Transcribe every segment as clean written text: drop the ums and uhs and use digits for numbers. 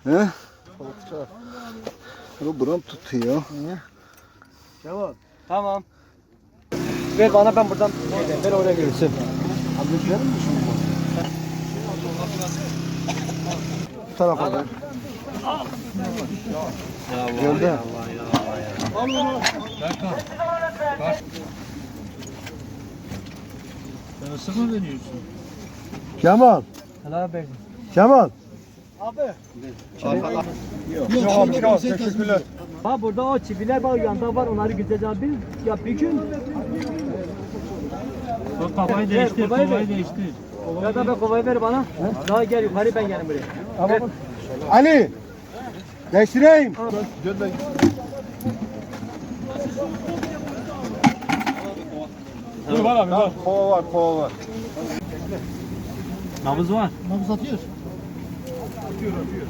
He? O buram tutuyor. Cemal. Tamam. Ver bana, ben buradan ver oraya görürsün. Abi verir mi şunu? Bu tarafa ver. Geldi. Sen ısık mı veriyorsun? Kemal. Helal be. Kemal. Yok abi, yok, teşekkürler. Ha burada o çiviler var, yanda var, onları güzelce abi. Ya bir gün Bak kafayı değiştir, kovayı kovayı ver. değiştir. ya da ben kovayı ver bana. Daha gel yukarı, ben gelin buraya. Ver. Ali. Değiştireyim. Dur var abi, var. Kova var, kova var. Nabız var. Nabız atıyor.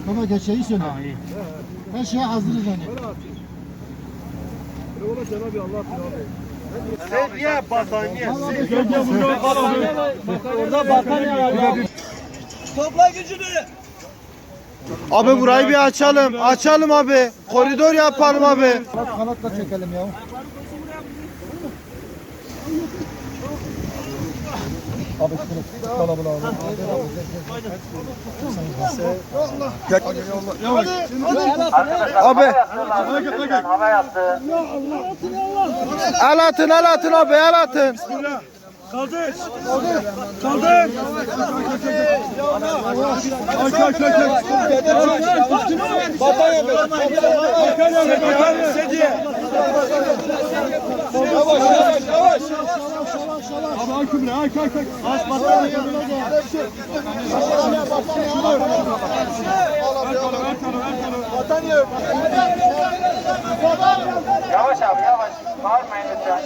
Baba geçeyi söyle. Ha iyi. Her şeye hazırız yani. Orada battaniye var. Abi burayı bir açalım. Açalım abi. Koridor yapalım abi. Kanatla çekelim ya. Abi şunu kalabalığı alalım. Abi. El atın, el atın abi, el atın. Yavaş abi yavaş. Bağırmayın lütfen.